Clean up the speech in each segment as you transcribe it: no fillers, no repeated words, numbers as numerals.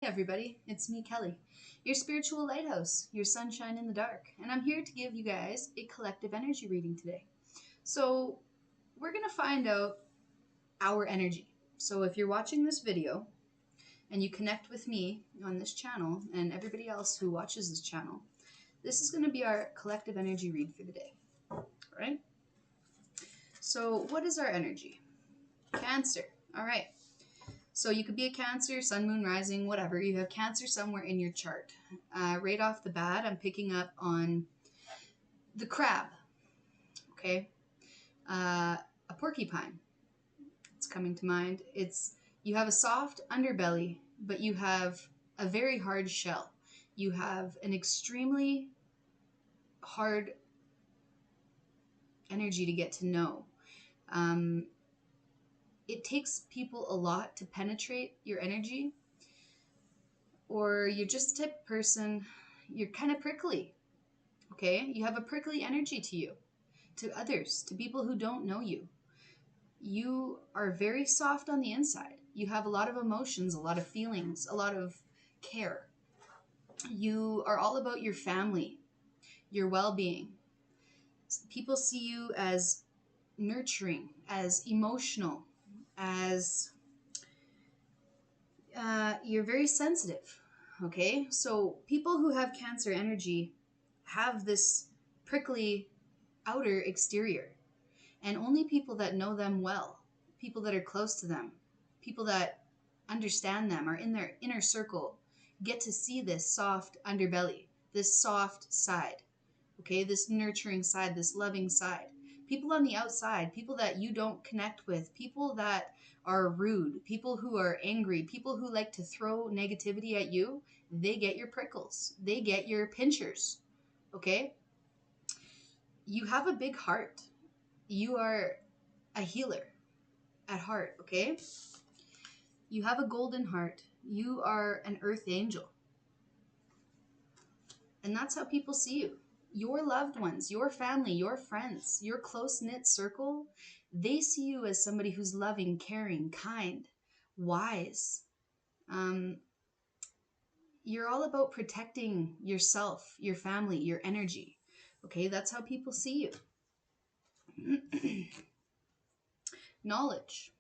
Hey everybody, it's me, Kelly, your spiritual lighthouse, your sunshine in the dark, and I'm here to give you guys a collective energy reading today. So, we're going to find out our energy. So, if you're watching this video and you connect with me on this channel and everybody else who watches this channel, this is going to be our collective energy read for the day. All right? So, what is our energy? Cancer. All right. So you could be a Cancer, Sun, Moon, Rising, whatever. You have Cancer somewhere in your chart. Right off the bat, I'm picking up on the crab, okay? A porcupine. It's coming to mind. You have a soft underbelly, but you have a very hard shell. You have an extremely hard energy to get to know. Um, it takes people a lot to penetrate your energy, or you're just the type of person, you're kind of prickly, okay? You have a prickly energy to you, to others, to people who don't know you. You are very soft on the inside. You have a lot of emotions, a lot of feelings, a lot of care. You are all about your family, your well-being. People see you as nurturing, as emotional, as you're very sensitive, okay? So people who have Cancer energy have this prickly outer exterior, and only people that know them well, people that are close to them, people that understand them, are in their inner circle, get to see this soft underbelly, this soft side, okay, this nurturing side, this loving side. People on the outside, people that you don't connect with, people that are rude, people who are angry, people who like to throw negativity at you, they get your prickles, they get your pinchers, okay? You have a big heart. You are a healer at heart, okay? You have a golden heart. You are an earth angel. And that's how people see you. Your loved ones, your family, your friends, your close-knit circle, they see you as somebody who's loving, caring, kind, wise. Um, you're all about protecting yourself, your family, your energy. Okay, that's how people see you. Knowledge.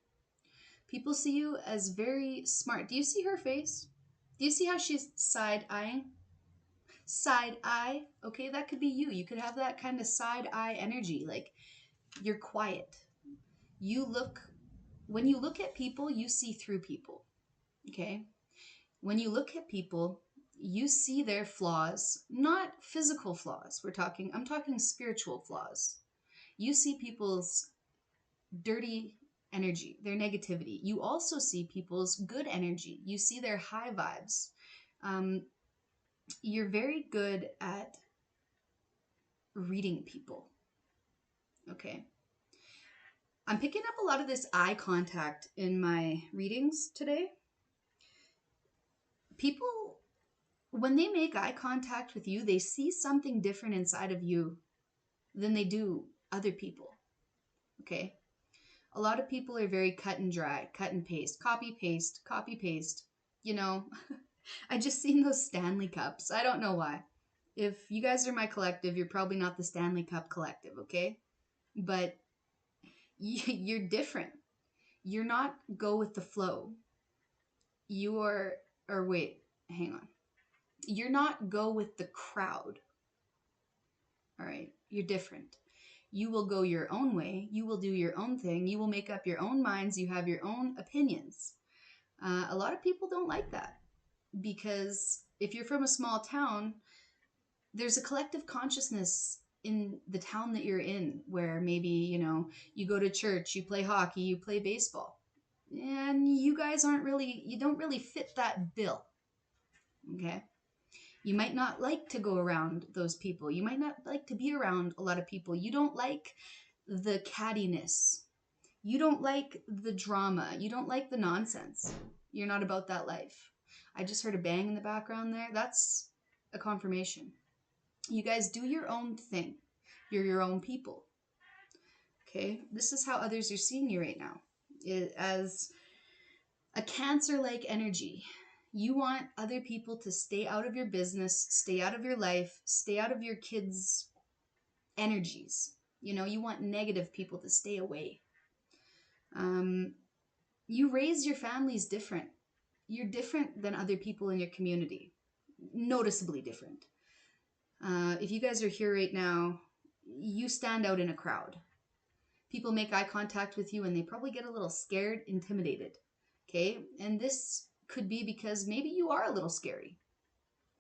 People see you as very smart. Do you see her face? Do you see how she's side-eyeing? Side eye, okay, that could be you. You could have that kind of side eye energy, like you're quiet. When you look at people, you see through people, okay? When you look at people, you see their flaws, not physical flaws. I'm talking spiritual flaws. You see people's dirty energy, their negativity. You also see people's good energy. You see their high vibes. Um, you're very good at reading people, okay? I'm picking up a lot of this eye contact in my readings today. People, when they make eye contact with you, they see something different inside of you than they do other people, okay? A lot of people are very cut and dry, cut and paste, copy, paste, copy, paste. You know, I just seen those Stanley Cups. I don't know why. If you guys are my collective, you're probably not the Stanley Cup collective, okay? But you're different. You're not go with the flow. You are, or wait, hang on. You're not go with the crowd. All right. You're different. You will go your own way. You will do your own thing. You will make up your own minds. You have your own opinions. A lot of people don't like that because if you're from a small town, there's a collective consciousness in the town that you're in where maybe, you go to church, you play hockey, you play baseball. And you guys you don't really fit that bill. Okay? You might not like to go around those people. You might not like to be around a lot of people. You don't like the cattiness. You don't like the drama. You don't like the nonsense. You're not about that life. I just heard a bang in the background there. That's a confirmation. You guys do your own thing. You're your own people. Okay? This is how others are seeing you right now. As a Cancer-like energy. You want other people to stay out of your business, stay out of your life, stay out of your kids' energies. You know, you want negative people to stay away. You raise your families different. You're different than other people in your community, noticeably different. If you guys are here right now, you stand out in a crowd. People make eye contact with you and they probably get a little scared, intimidated. Okay? And this could be because maybe you are a little scary.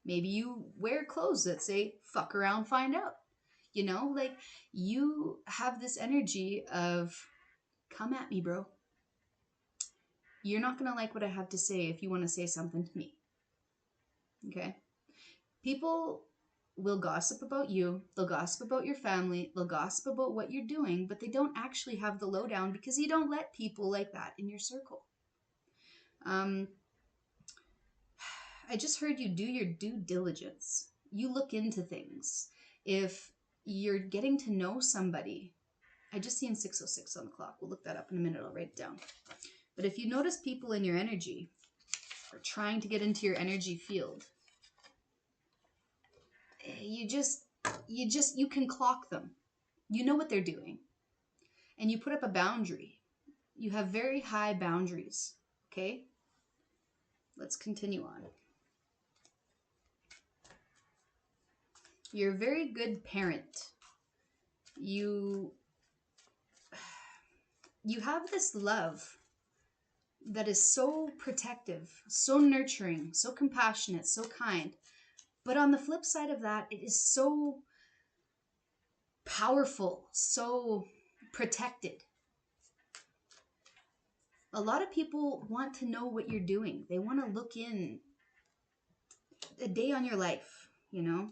Maybe you wear clothes that say, fuck around, find out. You know, like you have this energy of, come at me, bro. You're not going to like what I have to say if you want to say something to me. Okay? People will gossip about you. They'll gossip about your family. They'll gossip about what you're doing, but they don't actually have the lowdown because you don't let people like that in your circle. I just heard you do your due diligence. You look into things. If you're getting to know somebody, I just seen 6:06 on the clock. We'll look that up in a minute. I'll write it down. But if you notice people in your energy are trying to get into your energy field, you can clock them. You know what they're doing. And you put up a boundary. You have very high boundaries. Okay? Let's continue on. You're a very good parent. You have this love that is so protective, so nurturing, so compassionate, so kind. But on the flip side of that, it is so powerful, so protected. A lot of people want to know what you're doing. They want to look in a day on your life, you know?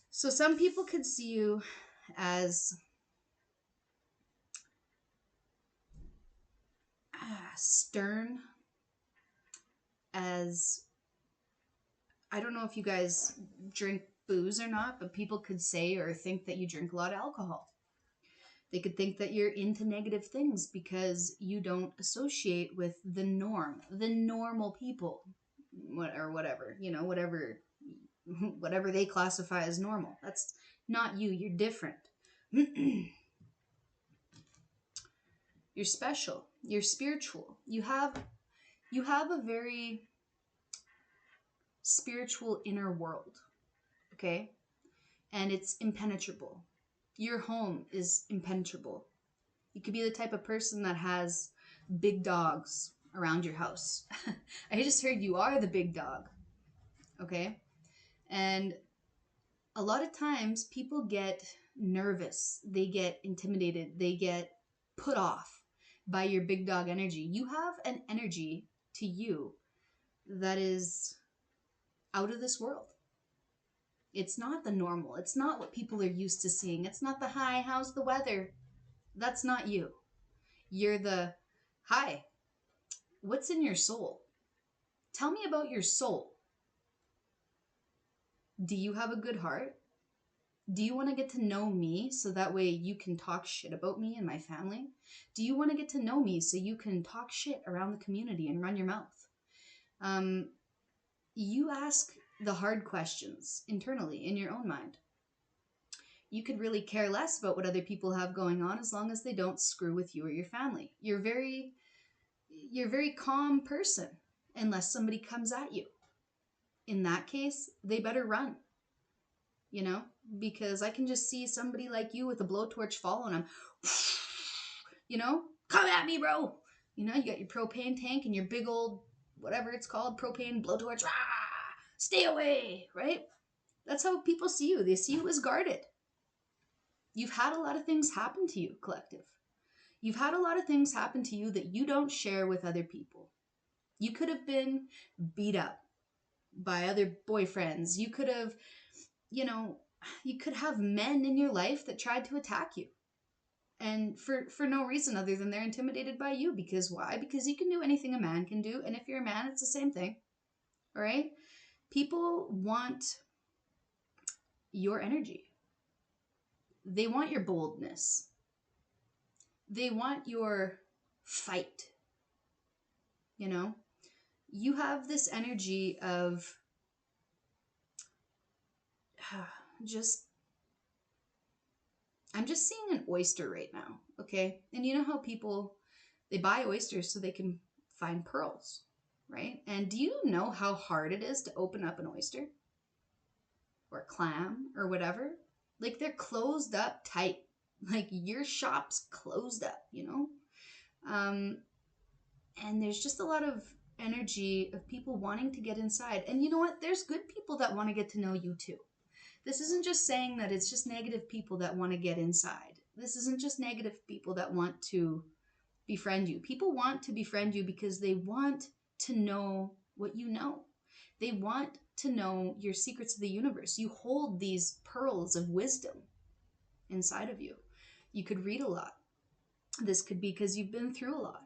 So some people could see you as stern, as, I don't know if you guys drink booze or not, but people could say or think that you drink a lot of alcohol. They could think that you're into negative things because you don't associate with the norm, the normal people, or whatever, you know, whatever they classify as normal. That's not you. You're different. You're special. You're spiritual. You have a very spiritual inner world, okay? And it's impenetrable. Your home is impenetrable. You could be the type of person that has big dogs around your house. I just heard you are the big dog, okay? And a lot of times people get nervous. They get intimidated. They get put off by your big dog energy. You have an energy to you that is out of this world. It's not the normal. It's not what people are used to seeing. It's not the, hi, how's the weather? That's not you. You're the, hi, what's in your soul? Tell me about your soul. Do you have a good heart? Do you want to get to know me so that way you can talk shit about me and my family? Do you want to get to know me so you can talk shit around the community and run your mouth? You ask the hard questions internally in your own mind. You could really care less about what other people have going on as long as they don't screw with you or your family. You're a very calm person unless somebody comes at you. In that case, they better run. You know, because I can just see somebody like you with a blowtorch following them. You know, come at me, bro. You know, you got your propane tank and your big old, whatever it's called, propane blowtorch. Rah! Stay away, right? That's how people see you. They see you as guarded. You've had a lot of things happen to you, collective. You've had a lot of things happen to you that you don't share with other people. You could have been beat up by other boyfriends. You could have, you know, you could have men in your life that tried to attack you. And for no reason other than they're intimidated by you. Because why? Because you can do anything a man can do. And if you're a man, it's the same thing. All right? People want your energy. They want your boldness. They want your fight. You know? you have this energy of just, I'm just seeing an oyster right now, okay? And you know how people, they buy oysters so they can find pearls, right? And do you know how hard it is to open up an oyster or a clam or whatever? Like, they're closed up tight. Like, your shop's closed up, you know? And there's just a lot of energy of people wanting to get inside. And you know what? There's good people that want to get to know you too. This isn't just saying that it's just negative people that want to get inside. This isn't just negative people that want to befriend you. People want to befriend you because they want to know what you know. They want to know your secrets of the universe. You hold these pearls of wisdom inside of you. You could read a lot. This could be because you've been through a lot.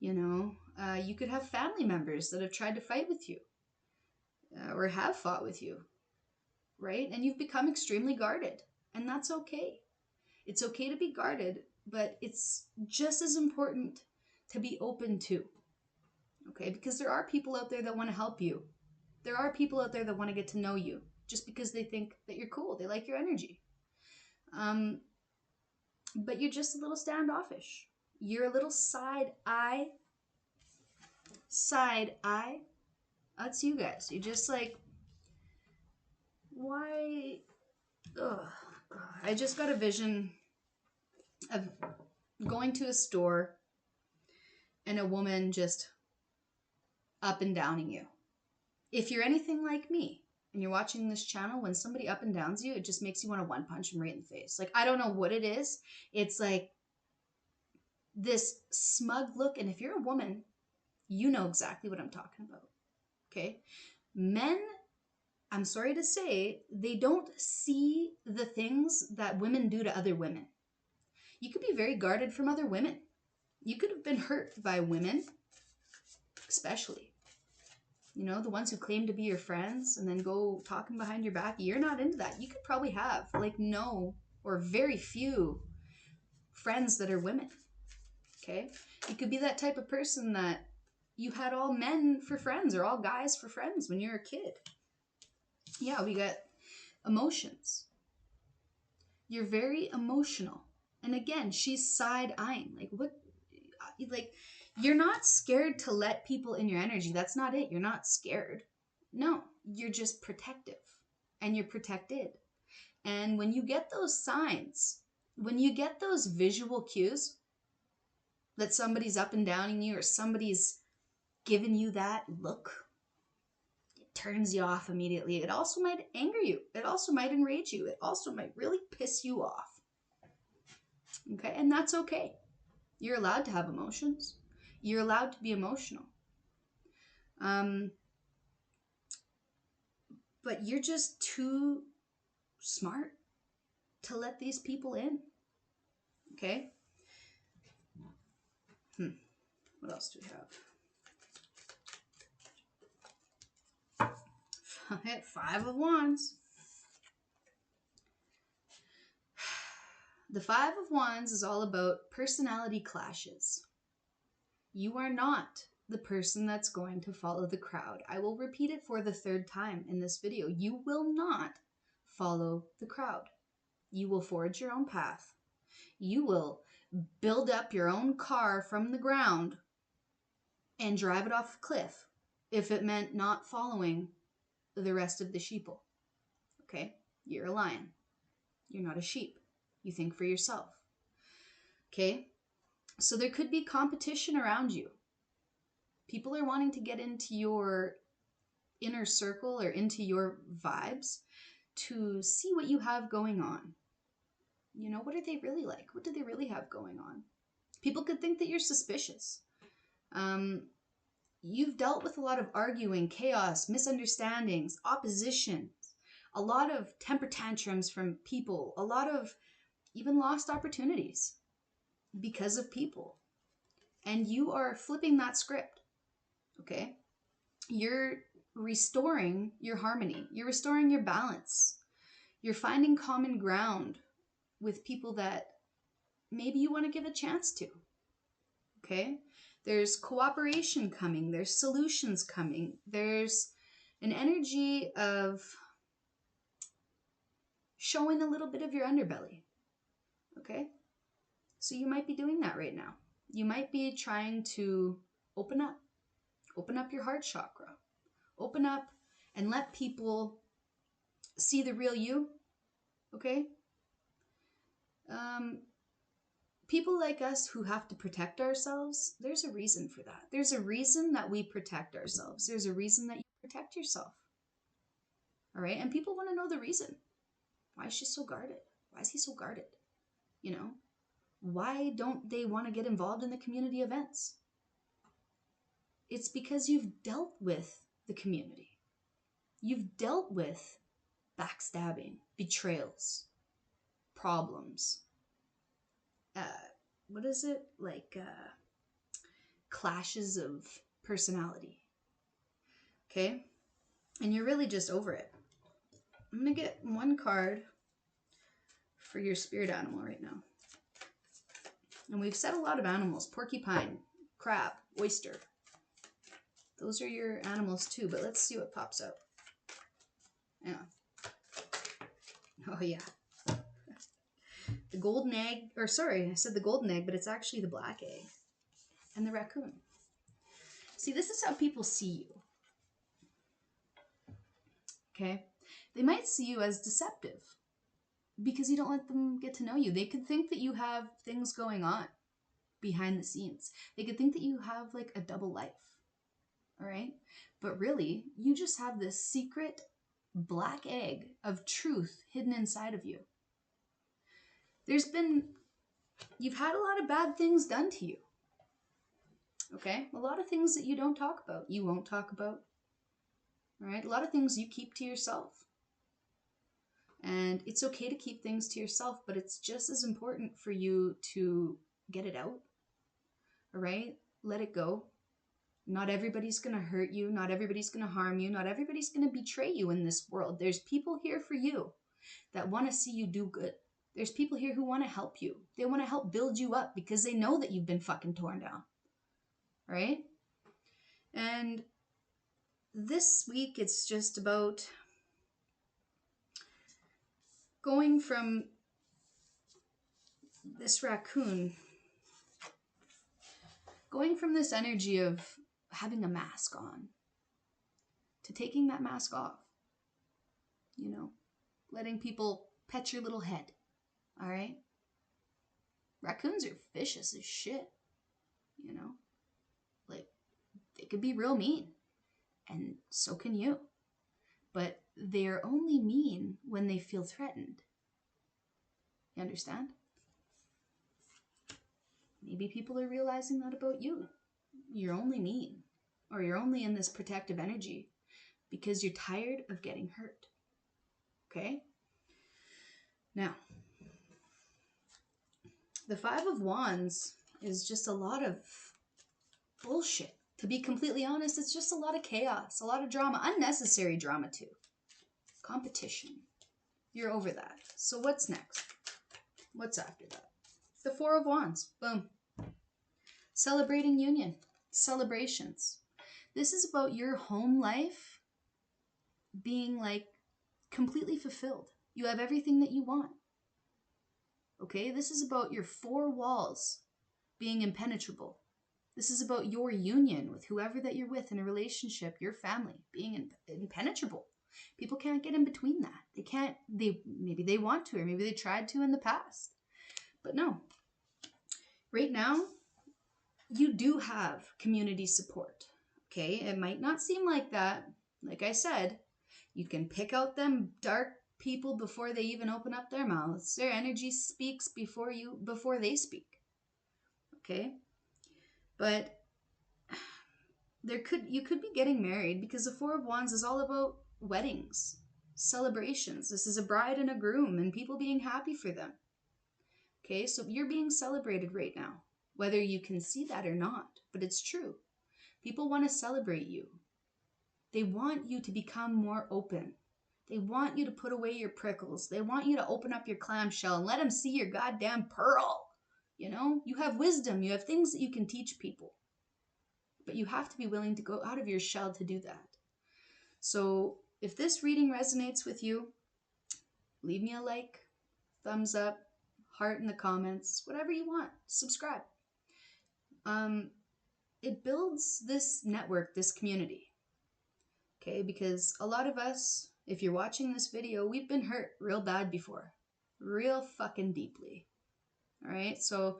You know, you could have family members that have tried to fight with you or have fought with you, right? And you've become extremely guarded, and that's okay. It's okay to be guarded, but it's just as important to be open to, okay? Because there are people out there that want to help you. There are people out there that want to get to know you just because they think that you're cool. They like your energy. But you're just a little standoffish. You're a little side eye. That's you guys. You're just like, why? Ugh. I just got a vision of going to a store and a woman just up and downing you. If you're anything like me and you're watching this channel, when somebody up and downs you, it just makes you want to one punch them right in the face. Like, I don't know what it is. It's like this smug look. And if you're a woman, you know exactly what I'm talking about. Okay? Men, I'm sorry to say, they don't see the things that women do to other women. You could be very guarded from other women. You could have been hurt by women, especially. You know, the ones who claim to be your friends and then go talking behind your back. You're not into that. You could probably have like no or very few friends that are women. Okay? You could be that type of person that you had all men for friends or all guys for friends when you were a kid. Yeah, we got emotions. You're very emotional. And again, she's side-eyeing. Like, what? Like, you're not scared to let people in your energy. That's not it. You're not scared. No, you're just protective. And you're protected. And when you get those signs, when you get those visual cues that somebody's up and downing you or somebody's giving you that look, it turns you off immediately. It also might anger you. It also might enrage you. It also might really piss you off. Okay? And that's okay. You're allowed to have emotions. You're allowed to be emotional. But you're just too smart to let these people in. Okay? What else do we have? 5 of Wands. The 5 of Wands is all about personality clashes. You are not the person that's going to follow the crowd. I will repeat it for the 3rd time in this video. You will not follow the crowd. You will forge your own path. You will build up your own car from the ground and drive it off a cliff if it meant not following the rest of the sheeple. Okay? You're a lion. You're not a sheep. You think for yourself. Okay? So there could be competition around you. People are wanting to get into your inner circle or into your vibes to see what you have going on. You know, what are they really like? What do they really have going on? People could think that you're suspicious. You've dealt with a lot of arguing, chaos, misunderstandings, opposition, a lot of temper tantrums from people, a lot of even lost opportunities because of people. And you are flipping that script, okay? You're restoring your harmony. You're restoring your balance. You're finding common ground with people that maybe you want to give a chance to, okay? There's cooperation coming. There's solutions coming. There's an energy of showing a little bit of your underbelly. Okay? So you might be doing that right now. You might be trying to open up your heart chakra, open up and let people see the real you. Okay? People like us who have to protect ourselves, there's a reason for that. There's a reason that we protect ourselves. There's a reason that you protect yourself. All right? And people want to know the reason. Why is she so guarded? Why is he so guarded? You know? Why don't they want to get involved in the community events? It's because you've dealt with the community. You've dealt with backstabbing, betrayals, problems. What is it? Like clashes of personality. Okay? And you're really just over it. I'm going to get one card for your spirit animal right now. And we've said a lot of animals. Porcupine, crab, oyster. Those are your animals too, but let's see what pops up. Yeah. Oh yeah. The golden egg, or sorry, I said the golden egg, but it's actually the black egg. And the raccoon. See, this is how people see you. Okay? They might see you as deceptive because you don't let them get to know you. They could think that you have things going on behind the scenes. They could think that you have like a double life. All right? But really, you just have this secret black egg of truth hidden inside of you. You've had a lot of bad things done to you. Okay? A lot of things that you don't talk about. You won't talk about. All right? A lot of things you keep to yourself. And it's okay to keep things to yourself, but it's just as important for you to get it out. All right? Let it go. Not everybody's going to hurt you. Not everybody's going to harm you. Not everybody's going to betray you in this world. There's people here for you that want to see you do good. There's people here who want to help you. They want to help build you up because they know that you've been fucking torn down. Right? And this week, it's just about going from this raccoon, going from this energy of having a mask on to taking that mask off. You know, letting people pet your little head. All right? Raccoons are vicious as shit. You know? Like, they could be real mean. And so can you. But they're only mean when they feel threatened. You understand? Maybe people are realizing that about you. You're only mean. Or you're only in this protective energy because you're tired of getting hurt. Okay? Now, the Five of Wands is just a lot of bullshit. To be completely honest, it's just a lot of chaos, a lot of drama, unnecessary drama too. Competition. You're over that. So what's next? What's after that? The Four of Wands. Boom. Celebrating union. Celebrations. This is about your home life being like completely fulfilled. You have everything that you want. Okay? This is about your four walls being impenetrable. This is about your union with whoever that you're with in a relationship, your family, being impenetrable. People can't get in between that. Maybe they want to, or maybe they tried to in the past. But no. Right now, you do have community support. Okay? It might not seem like that. Like I said, you can pick out them dark people before they even open up their mouths. Their energy speaks before they speak. Okay? But you could be getting married because the Four of Wands is all about weddings, celebrations. This is a bride and a groom and people being happy for them. Okay, so you're being celebrated right now, whether you can see that or not, but it's true. People want to celebrate you. They want you to become more open. They want you to put away your prickles. They want you to open up your clamshell and let them see your goddamn pearl. You know, you have wisdom. You have things that you can teach people. But you have to be willing to go out of your shell to do that. So if this reading resonates with you, leave me a like, thumbs up, heart in the comments, whatever you want. Subscribe. It builds this network, this community. Okay, because a lot of us, if you're watching this video, we've been hurt real bad before. Real fucking deeply. All right, so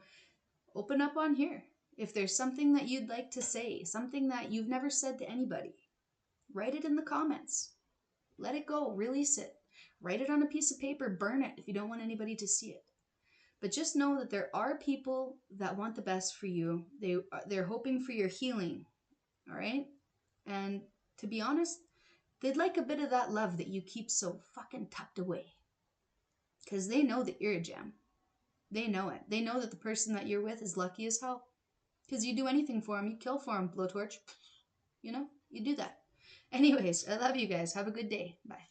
open up on here. If there's something that you'd like to say, something that you've never said to anybody, write it in the comments. Let it go, release it. Write it on a piece of paper, burn it if you don't want anybody to see it. But just know that there are people that want the best for you. They're hoping for your healing, all right? And to be honest, they'd like a bit of that love that you keep so fucking tucked away. Because they know that you're a gem. They know it. They know that the person that you're with is lucky as hell. Because you do anything for them. You kill for them, blowtorch. You know, you do that. Anyways, I love you guys. Have a good day. Bye.